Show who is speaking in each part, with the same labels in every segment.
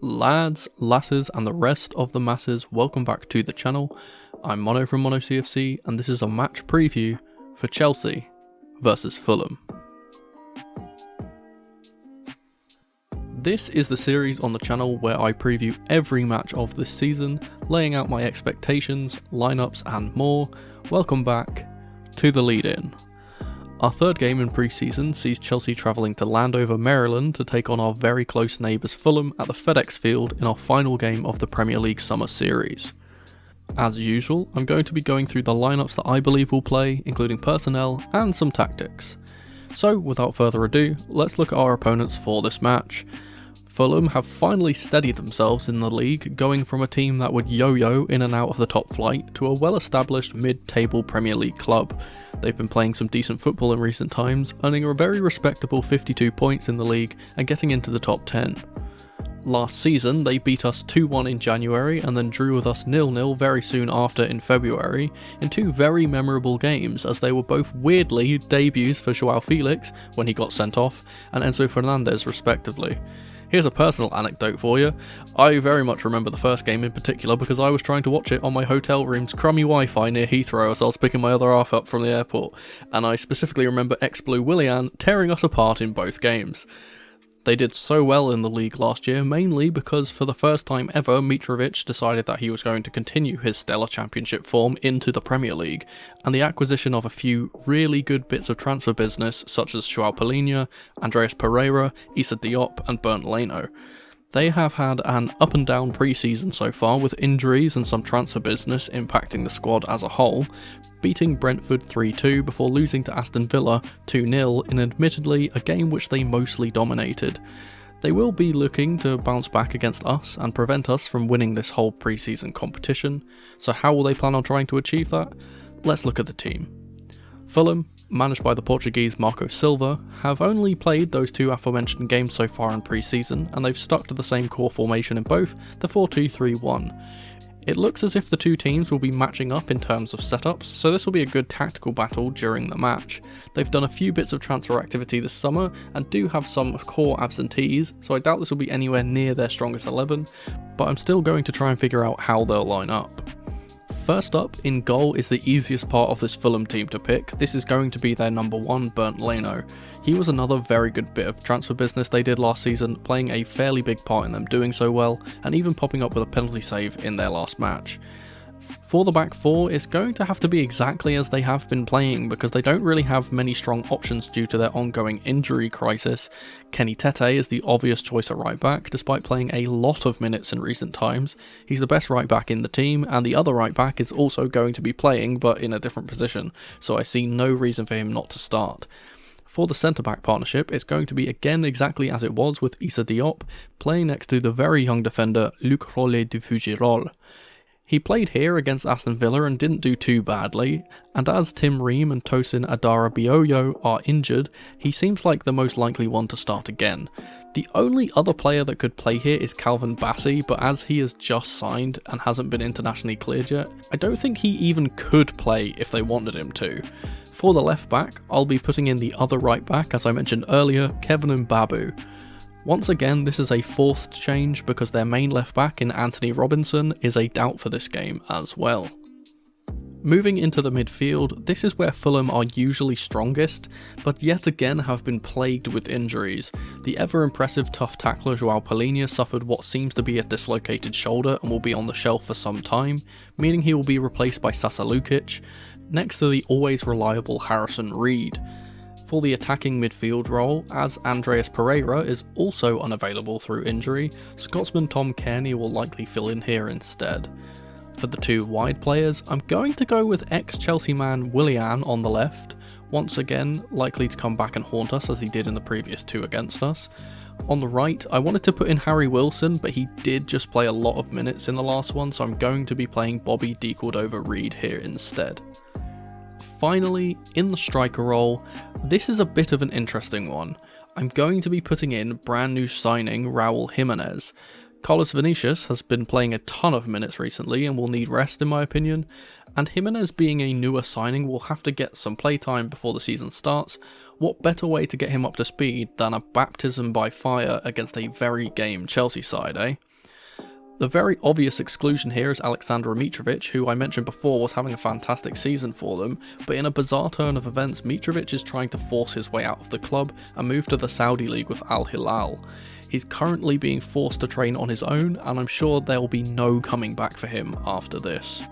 Speaker 1: Lads, lasses and the rest of the masses, welcome back to the channel. I'm Mono from Mono CFC and this is a match preview for Chelsea versus Fulham. This is the series on the channel where I preview every match of this season, laying out my expectations, lineups and more. Welcome back to the lead-in. Our third game in pre-season sees Chelsea travelling to Landover, Maryland to take on our very close neighbours Fulham at the FedEx Field in our final game of the Premier League Summer Series. As usual, I'm going to be going through the lineups that I believe will play, including personnel and some tactics. So without further ado, let's look at our opponents for this match. Fulham have finally steadied themselves in the league, going from a team that would yo-yo in and out of the top flight to a well-established mid-table Premier League club. They've been playing some decent football in recent times, earning a very respectable 52 points in the league and getting into the top 10. Last season they beat us 2-1 in January and then drew with us 0-0 very soon after in February in two very memorable games, as they were both weirdly debuts for Joao Felix when he got sent off and Enzo Fernandez respectively. Here's a personal anecdote for you. I very much remember the first game in particular because I was trying to watch it on my hotel room's crummy Wi-Fi near Heathrow as I was picking my other half up from the airport, and I specifically remember ex-Blue Willian tearing us apart in both games. They did so well in the league last year, mainly because for the first time ever Mitrovic decided that he was going to continue his stellar championship form into the Premier League, and the acquisition of a few really good bits of transfer business such as Joao Palhinha, Andreas Pereira, Issa Diop and Bernd Leno. They have had an up and down pre-season so far, with injuries and some transfer business impacting the squad as a whole, beating Brentford 3-2 before losing to Aston Villa 2-0 in admittedly a game which they mostly dominated. They will be looking to bounce back against us and prevent us from winning this whole pre-season competition, so how will they plan on trying to achieve that? Let's look at the team. Fulham, managed by the Portuguese Marco Silva, have only played those two aforementioned games so far in pre-season, and they've stuck to the same core formation in both, the 4-2-3-1. It looks as if the two teams will be matching up in terms of setups, so this will be a good tactical battle during the match. They've done a few bits of transfer activity this summer and do have some core absentees, so I doubt this will be anywhere near their strongest 11, but I'm still going to try and figure out how they'll line up. First up, in goal is the easiest part of this Fulham team to pick. This is going to be their number one, Bernd Leno. He was another very good bit of transfer business they did last season, playing a fairly big part in them doing so well, and even popping up with a penalty save in their last match. For the back four, it's going to have to be exactly as they have been playing because they don't really have many strong options due to their ongoing injury crisis. Kenny Tete is the obvious choice at right back, despite playing a lot of minutes in recent times. He's the best right back in the team, and the other right back is also going to be playing but in a different position, so I see no reason for him not to start. For the centre-back partnership, it's going to be again exactly as it was with Issa Diop, playing next to the very young defender Luc Rollet du Fugirol. He played here against Aston Villa and didn't do too badly, and as Tim Ream and Tosin Adarabioyo are injured, he seems like the most likely one to start again. The only other player that could play here is Calvin Bassey, but as he has just signed and hasn't been internationally cleared yet, I don't think he even could play if they wanted him to. For the left back, I'll be putting in the other right back, as I mentioned earlier, Kevin Mbabu. Once again, this is a forced change because their main left back in Anthony Robinson is a doubt for this game as well. Moving into the midfield, this is where Fulham are usually strongest, but yet again have been plagued with injuries. The ever impressive tough tackler Joao Palhinha suffered what seems to be a dislocated shoulder and will be on the shelf for some time, meaning he will be replaced by Sasa Lukic, next to the always reliable Harrison Reed. For the attacking midfield role, as Andreas Pereira is also unavailable through injury, Scotsman Tom Cairney will likely fill in here instead. For the two wide players, I'm going to go with ex-Chelsea man Willian on the left, once again likely to come back and haunt us as he did in the previous two against us. On the right, I wanted to put in Harry Wilson, but he did just play a lot of minutes in the last one, so I'm going to be playing Bobby De Cordova-Reid here instead. Finally, in the striker role, this is a bit of an interesting one. I'm going to be putting in brand new signing Raul Jimenez. Carlos Vinicius has been playing a ton of minutes recently and will need rest in my opinion, and Jimenez being a newer signing will have to get some playtime before the season starts. What better way to get him up to speed than a baptism by fire against a very game Chelsea side, eh? The very obvious exclusion here is Aleksandar Mitrovic, who I mentioned before was having a fantastic season for them, but in a bizarre turn of events, Mitrovic is trying to force his way out of the club and move to the Saudi League with Al Hilal. He's currently being forced to train on his own, and I'm sure there will be no coming back for him after this.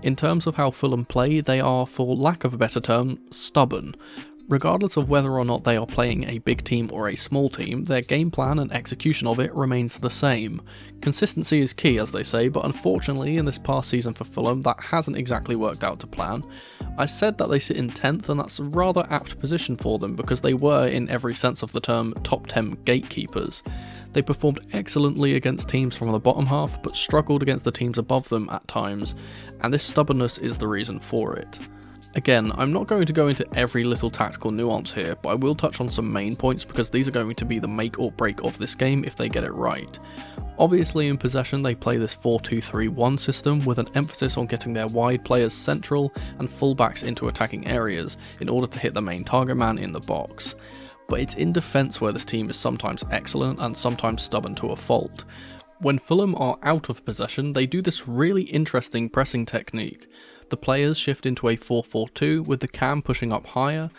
Speaker 1: In terms of how Fulham play, they are, for lack of a better term, stubborn. Regardless of whether or not they are playing a big team or a small team, their game plan and execution of it remains the same. Consistency is key, as they say, but unfortunately in this past season for Fulham that hasn't exactly worked out to plan. I said that they sit in 10th, and that's a rather apt position for them because they were, in every sense of the term, top 10 gatekeepers. They performed excellently against teams from the bottom half, but struggled against the teams above them at times, and this stubbornness is the reason for it. Again, I'm not going to go into every little tactical nuance here, but I will touch on some main points because these are going to be the make or break of this game if they get it right. Obviously in possession they play this 4-2-3-1 system with an emphasis on getting their wide players central and fullbacks into attacking areas in order to hit the main target man in the box. But it's in defence where this team is sometimes excellent and sometimes stubborn to a fault. When Fulham are out of possession, they do this really interesting pressing technique. The players shift into a 4-4-2 with the cam pushing up higher,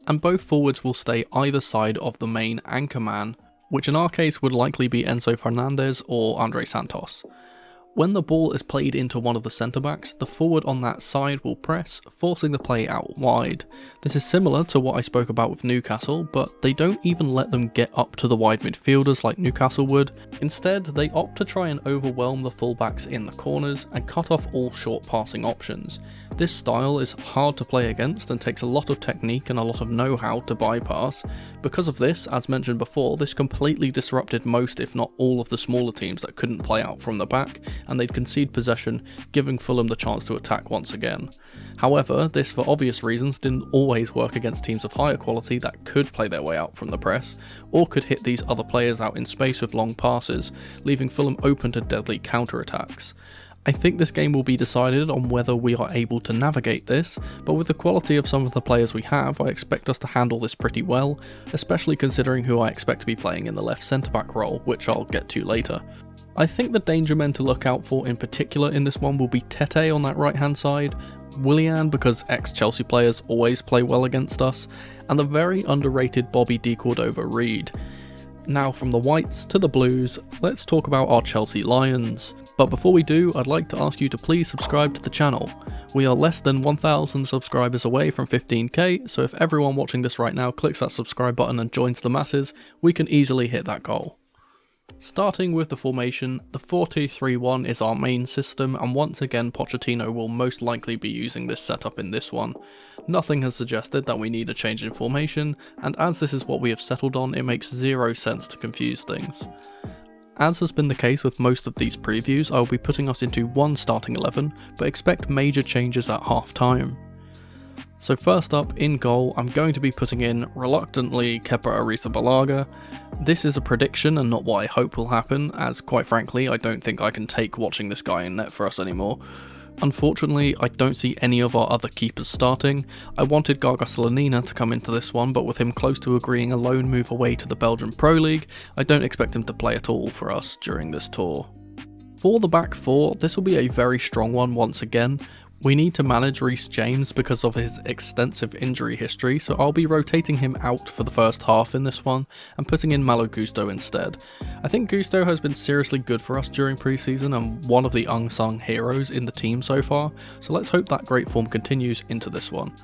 Speaker 1: and both forwards will stay either side of the main anchor man, which in our case would likely be Enzo Fernandez or Andre Santos. When the ball is played into one of the centre backs, the forward on that side will press, forcing the play out wide. This is similar to what I spoke about with Newcastle, but they don't even let them get up to the wide midfielders like Newcastle would. Instead, they opt to try and overwhelm the fullbacks in the corners and cut off all short passing options. This style is hard to play against and takes a lot of technique and a lot of know-how to bypass. Because of this, as mentioned before, this completely disrupted most if not all of the smaller teams that couldn't play out from the back, and they'd concede possession, giving Fulham the chance to attack once again. However, this for obvious reasons didn't always work against teams of higher quality that could play their way out from the press, or could hit these other players out in space with long passes, leaving Fulham open to deadly counter-attacks. I think this game will be decided on whether we are able to navigate this, but with the quality of some of the players we have, I expect us to handle this pretty well, especially considering who I expect to be playing in the left centre-back role, which I'll get to later. I think the danger men to look out for in particular in this one will be Tete on that right hand side, Willian because ex-Chelsea players always play well against us, and the very underrated Bobby De Cordova-Reid. Now from the whites to the blues, let's talk about our Chelsea Lions. But before we do, I'd like to ask you to please subscribe to the channel. We are less than 1,000 subscribers away from 15k, so if everyone watching this right now clicks that subscribe button and joins the masses, we can easily hit that goal. Starting with the formation, the 4-2-3-1 is our main system, and once again Pochettino will most likely be using this setup in this one. Nothing has suggested that we need a change in formation, and as this is what we have settled on, it makes zero sense to confuse things. As has been the case with most of these previews, I will be putting us into one starting 11, but expect major changes at half time. So first up, in goal, I'm going to be putting in, reluctantly, Kepa Arrizabalaga. This is a prediction and not what I hope will happen, as quite frankly I don't think I can take watching this guy in net for us anymore. Unfortunately, I don't see any of our other keepers starting. I wanted Garga Slonina to come into this one, but with him close to agreeing a loan move away to the Belgian Pro League, I don't expect him to play at all for us during this tour. For the back four, this will be a very strong one once again. We need to manage Reece James because of his extensive injury history, so I'll be rotating him out for the first half in this one and putting in Malo Gusto instead. I think Gusto has been seriously good for us during pre-season and one of the unsung heroes in the team so far, so let's hope that great form continues into this one.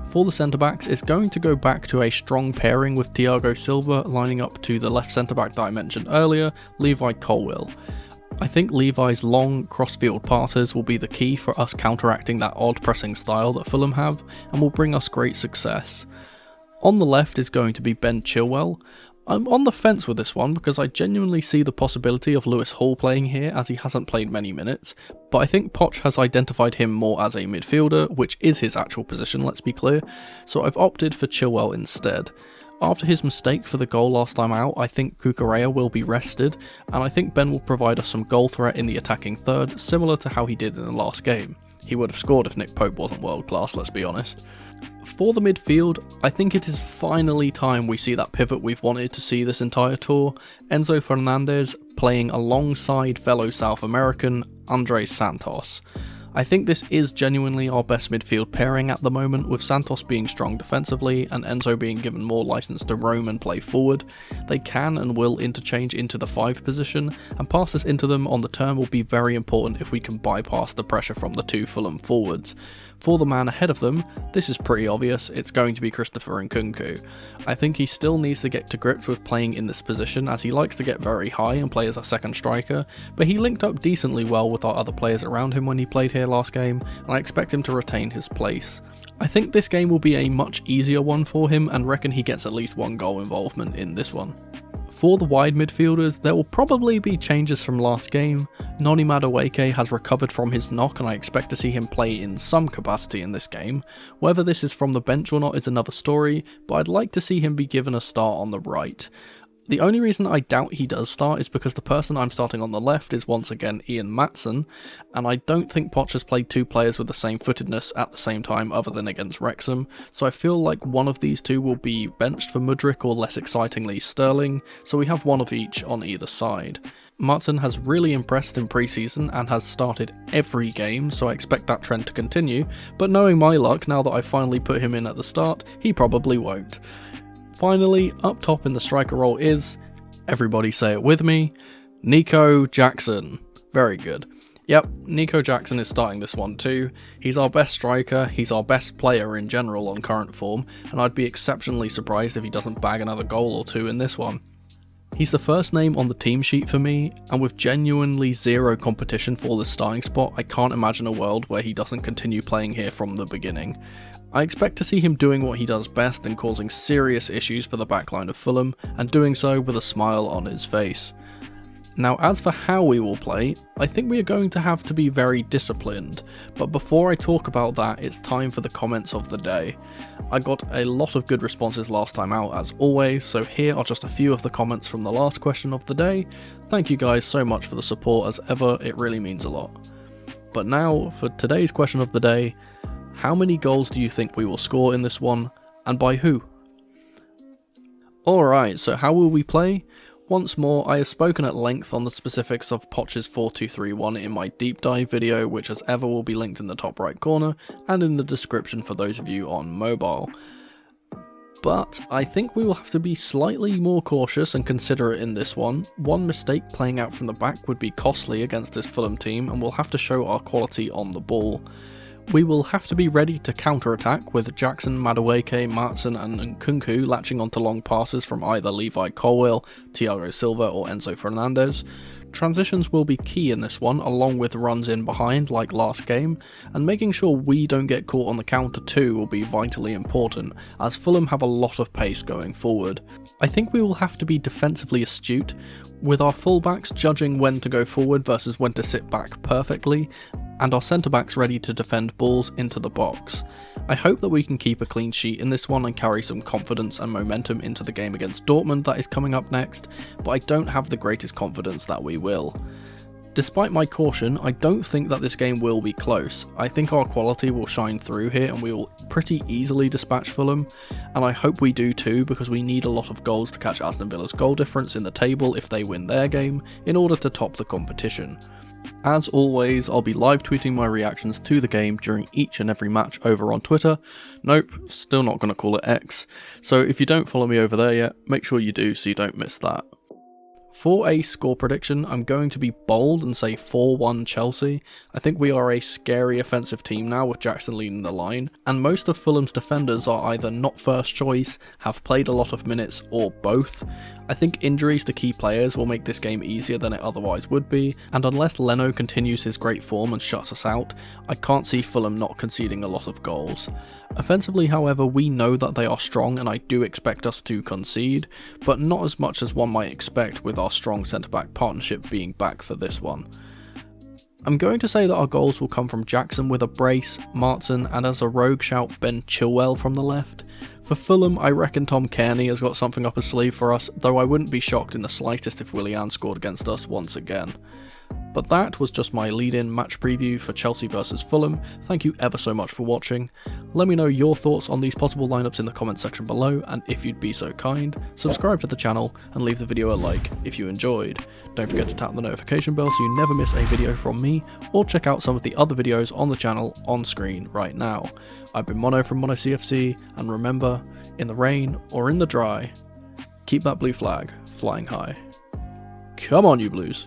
Speaker 1: For the centre-backs, it's going to go back to a strong pairing with Thiago Silva lining up to the left centre-back that I mentioned earlier, Levi Colwill. I think Levi's long cross-field passes will be the key for us counteracting that odd pressing style that Fulham have, and will bring us great success. On the left is going to be Ben Chilwell. I'm on the fence with this one because I genuinely see the possibility of Lewis Hall playing here as he hasn't played many minutes, but I think Poch has identified him more as a midfielder, which is his actual position, let's be clear, so I've opted for Chilwell instead. After his mistake for the goal last time out, I think Cucurella will be rested, and I think Ben will provide us some goal threat in the attacking third, similar to how he did in the last game. He would have scored if Nick Pope wasn't world class, let's be honest. For the midfield, I think it is finally time we see that pivot we've wanted to see this entire tour. Enzo Fernandez, playing alongside fellow South American Andres Santos. I think this is genuinely our best midfield pairing at the moment, with Santos being strong defensively and Enzo being given more license to roam and play forward. They can and will interchange into the 5 position, and passes into them on the turn will be very important if we can bypass the pressure from the 2 Fulham forwards. For the man ahead of them, this is pretty obvious, it's going to be Christopher Nkunku. I think he still needs to get to grips with playing in this position, as he likes to get very high and play as a second striker, but he linked up decently well with our other players around him when he played here last game, and I expect him to retain his place. I think this game will be a much easier one for him, and reckon he gets at least 1 goal involvement in this one. For the wide midfielders, there will probably be changes from last game. Noni Madueke has recovered from his knock and I expect to see him play in some capacity in this game. Whether this is from the bench or not is another story, but I'd like to see him be given a start on the right. The only reason I doubt he does start is because the person I'm starting on the left is once again Ian Maatsen, and I don't think Poch has played 2 players with the same footedness at the same time other than against Wrexham, so I feel like one of these 2 will be benched for Mudryk or less excitingly Sterling, so we have one of each on either side. Maatsen has really impressed in pre-season and has started every game, so I expect that trend to continue, but knowing my luck, now that I finally put him in at the start, he probably won't. Finally, up top in the striker role is, everybody say it with me, Nico Jackson. Very good. Yep, Nico Jackson is starting this one too. He's our best striker, he's our best player in general on current form, and I'd be exceptionally surprised if he doesn't bag another goal or 2 in this one. He's the first name on the team sheet for me, and with genuinely 0 competition for this starting spot, I can't imagine a world where he doesn't continue playing here from the beginning. I expect to see him doing what he does best and causing serious issues for the backline of Fulham, and doing so with a smile on his face. Now, as for how we will play, I think we are going to have to be very disciplined, but before I talk about that, it's time for the comments of the day. I got a lot of good responses last time out as always, so here are just a few of the comments from the last question of the day. Thank you guys so much for the support as ever, it really means a lot. But now, for today's question of the day, how many goals do you think we will score in this one, and by who? Alright, so how will we play? Once more, I have spoken at length on the specifics of Poch's 4-2-3-1 in my deep dive video, which as ever will be linked in the top right corner, and in the description for those of you on mobile. But I think we will have to be slightly more cautious and considerate in this one. One mistake playing out from the back would be costly against this Fulham team, and we'll have to show our quality on the ball. We will have to be ready to counter-attack with Jackson, Madueke, Maatsen and Nkunku latching onto long passes from either Levi Colwill, Thiago Silva or Enzo Fernandez. Transitions will be key in this one, along with runs in behind like last game, and making sure we don't get caught on the counter too will be vitally important, as Fulham have a lot of pace going forward. I think we will have to be defensively astute, with our fullbacks judging when to go forward versus when to sit back perfectly, and our centre-backs ready to defend balls into the box. I hope that we can keep a clean sheet in this one and carry some confidence and momentum into the game against Dortmund that is coming up next, but I don't have the greatest confidence that we will. Despite my caution, I don't think that this game will be close. I think our quality will shine through here and we will pretty easily dispatch Fulham, and I hope we do too, because we need a lot of goals to catch Aston Villa's goal difference in the table if they win their game, in order to top the competition. As always, I'll be live tweeting my reactions to the game during each and every match over on Twitter. Nope, still not going to call it X. So if you don't follow me over there yet, make sure you do so you don't miss that. For a score prediction, I'm going to be bold and say 4-1 Chelsea. I think we are a scary offensive team now with Jackson leading the line, and most of Fulham's defenders are either not first choice, have played a lot of minutes, or both. I think injuries to key players will make this game easier than it otherwise would be, and unless Leno continues his great form and shuts us out, I can't see Fulham not conceding a lot of goals. Offensively, however, we know that they are strong and I do expect us to concede, but not as much as one might expect with our strong centre-back partnership being back for this one. I'm going to say that our goals will come from Jackson with a brace, Maatsen, and as a rogue shout, Ben Chilwell from the left. For Fulham, I reckon Tom Kearney has got something up his sleeve for us, though I wouldn't be shocked in the slightest if Willian scored against us once again. But that was just my lead-in match preview for Chelsea versus Fulham. Thank you ever so much for watching. Let me know your thoughts on these possible lineups in the comment section below, and if you'd be so kind, subscribe to the channel and leave the video a like if you enjoyed. Don't forget to tap the notification bell so you never miss a video from me, or check out some of the other videos on the channel on screen right now. I've been Mono from Mono CFC, and remember, in the rain or in the dry, keep that blue flag flying high. Come on, you Blues.